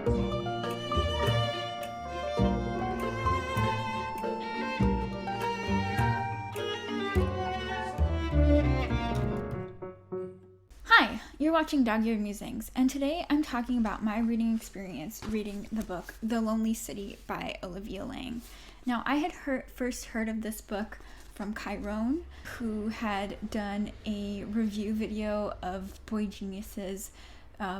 Hi, you're watching Dog-Eared Musings, and today I'm talking about my reading experience reading the book The Lonely City by Olivia Laing. Now, I had first heard of this book from Chiron, who had done a review video of Boy Genius's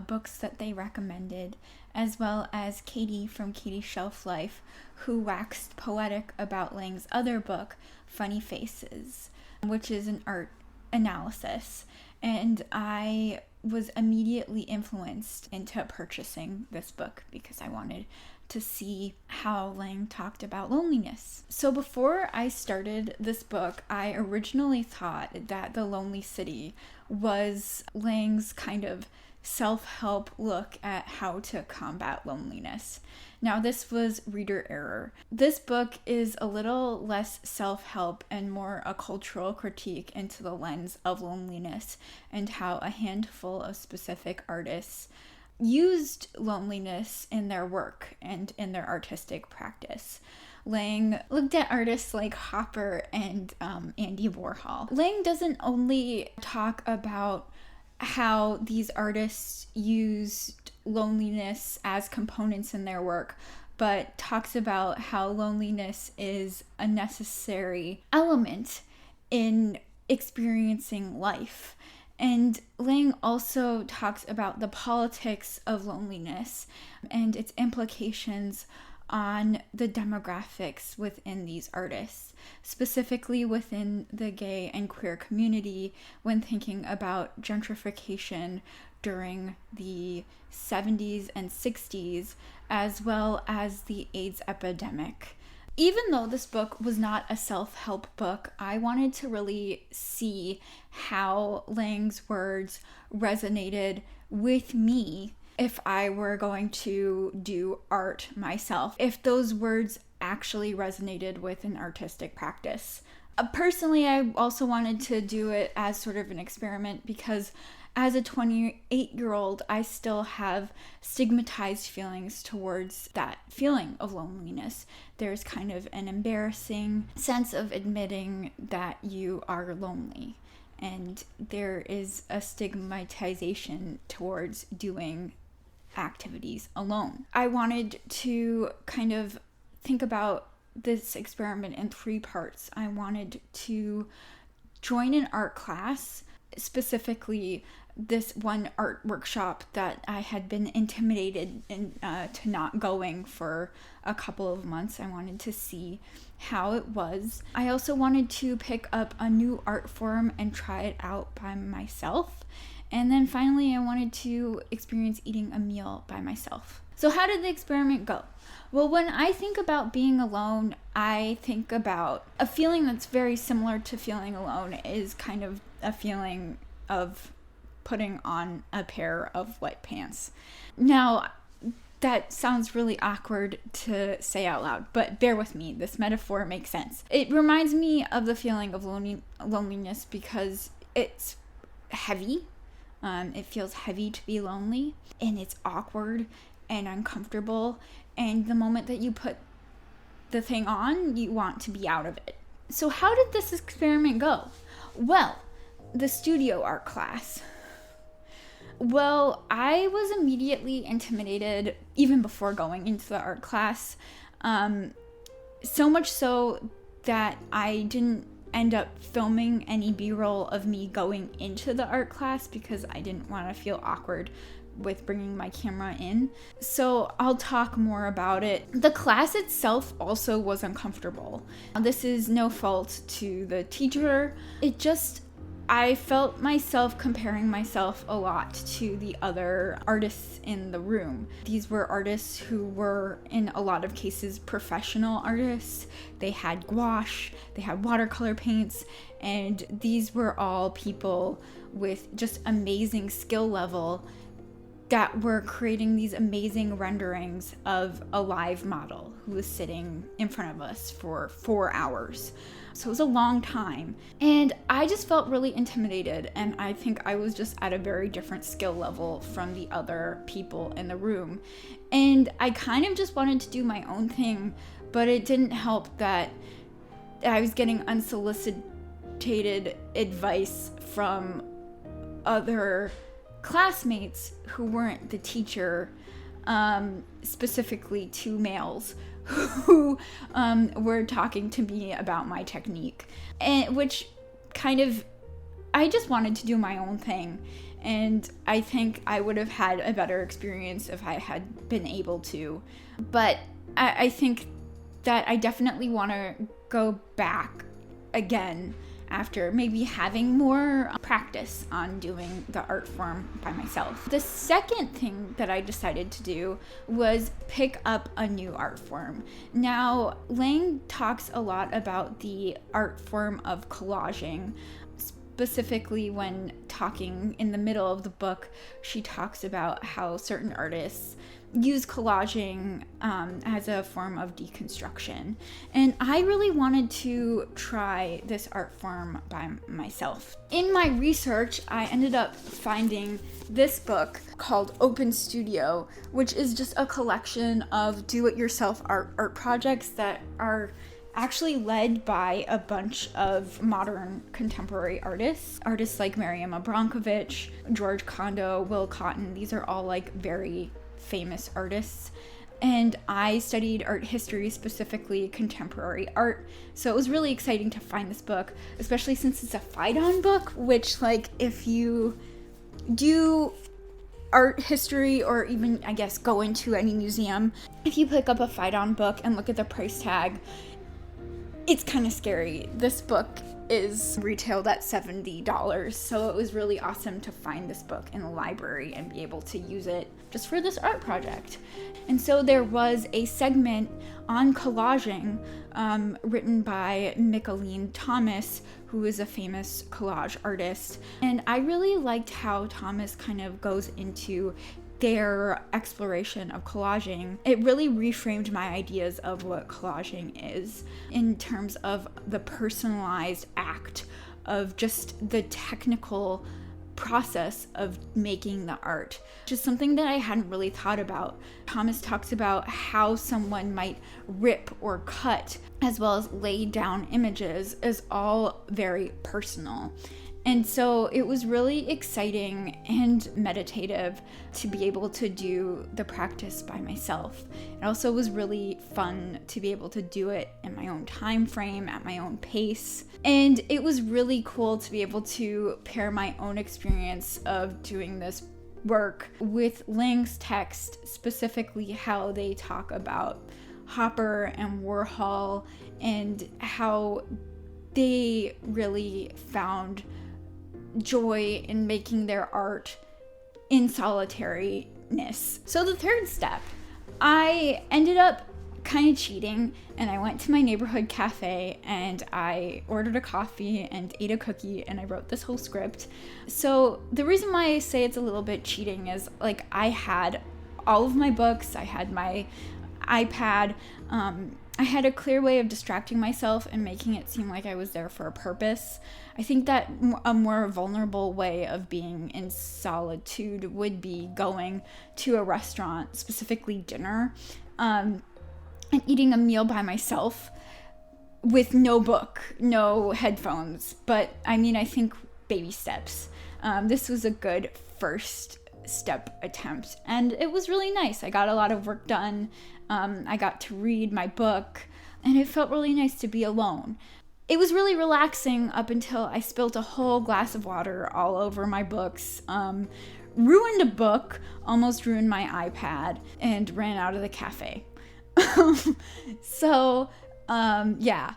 books that they recommended, as well as Katie from Katie's Shelf Life, who waxed poetic about Laing's other book, Funny Faces, which is an art analysis. And I was immediately influenced into purchasing this book because I wanted to see how Laing talked about loneliness. So before I started this book, I originally thought that The Lonely City was Laing's kind of self-help look at how to combat loneliness. Now, this was reader error. This book is a little less self-help and more a cultural critique into the lens of loneliness and how a handful of specific artists used loneliness in their work and in their artistic practice. Laing looked at artists like Hopper and Andy Warhol. Laing doesn't only talk about how these artists used loneliness as components in their work, but talks about how loneliness is a necessary element in experiencing life. And Laing also talks about the politics of loneliness and its implications on the demographics within these artists, specifically within the gay and queer community when thinking about gentrification during the 70s and 60s, as well as the AIDS epidemic. Even though this book was not a self-help book, I wanted to really see how Laing's words resonated with me if I were going to do art myself, if those words actually resonated with an artistic practice. Personally, I also wanted to do it as sort of an experiment because as a 28-year-old, I still have stigmatized feelings towards that feeling of loneliness. There's kind of an embarrassing sense of admitting that you are lonely. And there is a stigmatization towards doing activities alone. I wanted to kind of think about this experiment in 3 parts. I wanted to join an art class, specifically this one art workshop that I had been intimidated to not going for a couple of months. I wanted to see how it was. I also wanted to pick up a new art form and try it out by myself. And then finally, I wanted to experience eating a meal by myself. So how did the experiment go? Well, when I think about being alone, I think about a feeling that's very similar to feeling alone is kind of a feeling of putting on a pair of wet pants. Now, that sounds really awkward to say out loud, but bear with me. This metaphor makes sense. It reminds me of the feeling of loneliness because it's heavy. It feels heavy to be lonely, and it's awkward and uncomfortable. And the moment that you put the thing on, you want to be out of it. So how did this experiment go? Well, the studio art class. Well, I was immediately intimidated even before going into the art class. So much so that I didn't end up filming any B-roll of me going into the art class because I didn't want to feel awkward with bringing my camera in. So I'll talk more about it. The class itself also was uncomfortable. This is no fault to the teacher. I felt myself comparing myself a lot to the other artists in the room. These were artists who were, in a lot of cases, professional artists. They had gouache, they had watercolor paints, and these were all people with just amazing skill level that were creating these amazing renderings of a live model who was sitting in front of us for 4 hours. So it was a long time. And I just felt really intimidated, and I think I was just at a very different skill level from the other people in the room. And I kind of just wanted to do my own thing, but it didn't help that I was getting unsolicited advice from other classmates who weren't the teacher, specifically 2 males who were talking to me about my technique, and which kind of, I just wanted to do my own thing, and I think I would have had a better experience if I had been able to. But I think that I definitely want to go back again after maybe having more practice on doing the art form by myself. The second thing that I decided to do was pick up a new art form. Now, Laing talks a lot about the art form of collaging. Specifically, when talking in the middle of the book, she talks about how certain artists use collaging as a form of deconstruction. And I really wanted to try this art form by myself. In my research, I ended up finding this book called Open Studio, which is just a collection of do-it-yourself art projects that are actually led by a bunch of modern contemporary artists like Miriam Abramkovich, George Kondo, Will Cotton. These are all like very famous artists. And I studied art history, specifically contemporary art, so it was really exciting to find this book, especially since it's a Phaidon book, which, like, if you do art history, or even, I guess, go into any museum, if you pick up a Phaidon book and look at the price tag, it's kind of scary. This book is retailed at $70, so it was really awesome to find this book in the library and be able to use it just for this art project. And so there was a segment on collaging written by Micheline Thomas, who is a famous collage artist. And I really liked how Thomas kind of goes into their exploration of collaging. It really reframed my ideas of what collaging is in terms of the personalized act of just the technical process of making the art, which is something that I hadn't really thought about. Thomas talks about how someone might rip or cut, as well as lay down images, is all very personal. And so it was really exciting and meditative to be able to do the practice by myself. It also was really fun to be able to do it in my own time frame, at my own pace. And it was really cool to be able to pair my own experience of doing this work with Laing's text, specifically how they talk about Hopper and Warhol and how they really found joy in making their art in solitariness. So the third step, I ended up kind of cheating, and I went to my neighborhood cafe and I ordered a coffee and ate a cookie, and I wrote this whole script. So the reason why I say it's a little bit cheating is, like, I had all of my books, I had my iPad, I had a clear way of distracting myself and making it seem like I was there for a purpose. I think that a more vulnerable way of being in solitude would be going to a restaurant, specifically dinner, and eating a meal by myself with no book, no headphones. But I mean, I think baby steps. This was a good first step attempt, and it was really nice. I got a lot of work done. I got to read my book, and it felt really nice to be alone. It was really relaxing up until I spilled a whole glass of water all over my books, ruined a book, almost ruined my iPad, and ran out of the cafe. So, yeah,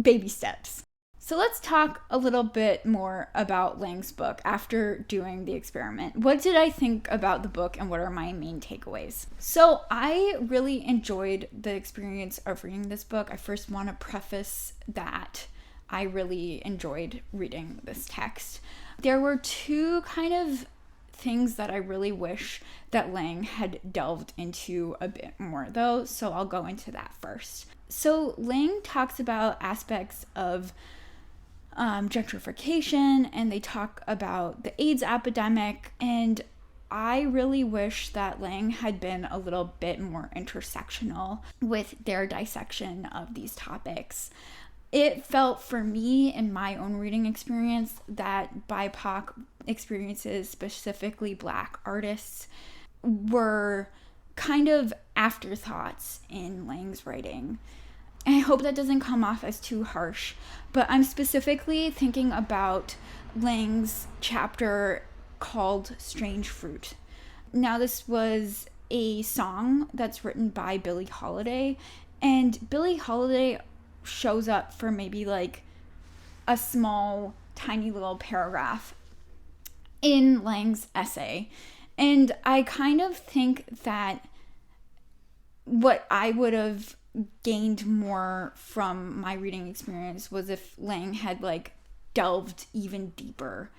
baby steps. So let's talk a little bit more about Laing's book after doing the experiment. What did I think about the book, and what are my main takeaways? So I really enjoyed the experience of reading this book. I first want to preface that I really enjoyed reading this text. There were two kind of things that I really wish that Laing had delved into a bit more, though, so I'll go into that first. So Laing talks about aspects of gentrification, and they talk about the AIDS epidemic, and I really wish that Laing had been a little bit more intersectional with their dissection of these topics. It felt for me in my own reading experience that BIPOC experiences, specifically Black artists, were kind of afterthoughts in Laing's writing. And I hope that doesn't come off as too harsh, but I'm specifically thinking about Laing's chapter called Strange Fruit. Now, this was a song that's written by Billie Holiday, and Billie Holiday shows up for maybe like a small, tiny little paragraph in Laing's essay. And I kind of think that what I would have gained more from my reading experience was if Laing had like delved even deeper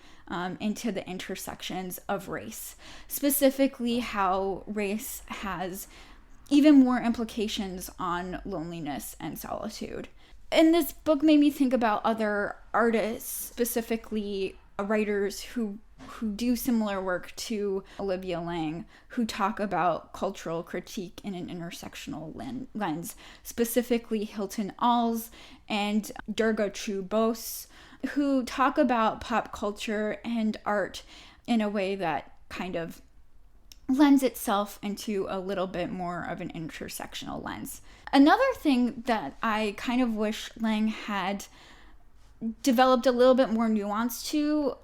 into the intersections of race, specifically how race has even more implications on loneliness and solitude. And this book made me think about other artists, specifically writers who do similar work to Olivia Laing, who talk about cultural critique in an intersectional lens, specifically Hilton Als and Durga Chu Bose, who talk about pop culture and art in a way that kind of lends itself into a little bit more of an intersectional lens. Another thing that I kind of wish Laing had developed a little bit more nuance to,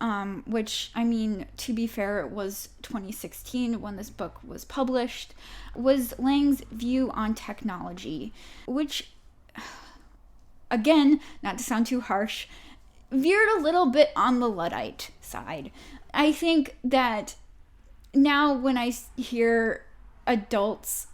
which, I mean, to be fair, it was 2016 when this book was published, was Laing's view on technology, which, again, not to sound too harsh, veered a little bit on the Luddite side. I think that now when I hear adults,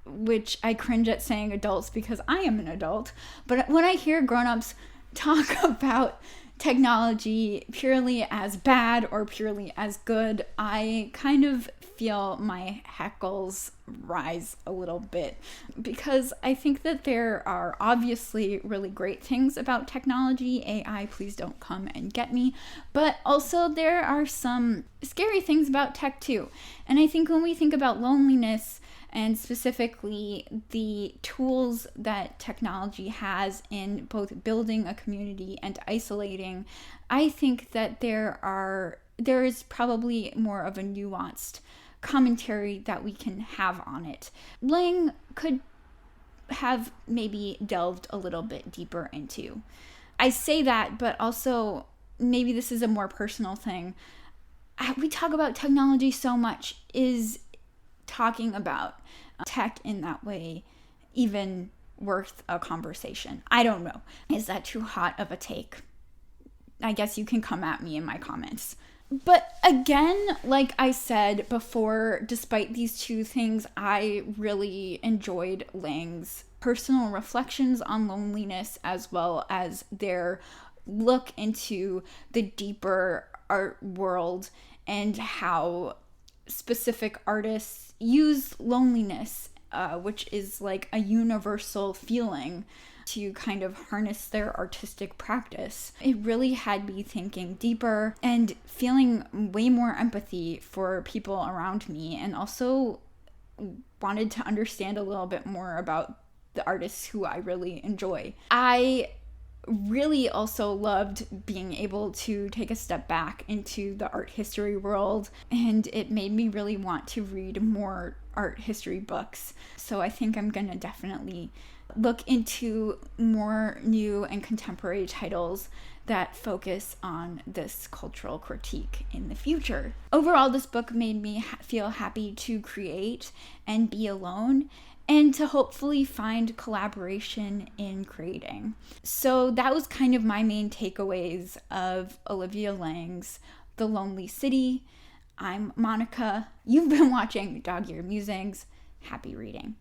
which I cringe at saying adults because I am an adult, but when I hear grown-ups talk about technology purely as bad or purely as good, I kind of feel my hackles rise a little bit, because I think that there are obviously really great things about technology. AI, please don't come and get me. But also there are some scary things about tech too. And I think when we think about loneliness, and specifically the tools that technology has in both building a community and isolating, I think that there is probably more of a nuanced commentary that we can have on it. Laing could have maybe delved a little bit deeper into. I say that, but also maybe this is a more personal thing. We talk about technology so much. Is talking about tech in that way even worth a conversation? I don't know. Is that too hot of a take? I guess you can come at me in my comments. But again, like I said before, despite these two things, I really enjoyed Laing's personal reflections on loneliness, as well as their look into the deeper art world and how specific artists use loneliness, which is like a universal feeling, to kind of harness their artistic practice. It really had me thinking deeper and feeling way more empathy for people around me, and also wanted to understand a little bit more about the artists who I really enjoy. I really also loved being able to take a step back into the art history world, and it made me really want to read more art history books. So I think I'm gonna definitely look into more new and contemporary titles that focus on this cultural critique in the future. Overall, this book made me feel happy to create and be alone, and to hopefully find collaboration in creating. So that was kind of my main takeaways of Olivia Laing's The Lonely City. I'm Monika. You've been watching Dog Ear Musings. Happy reading.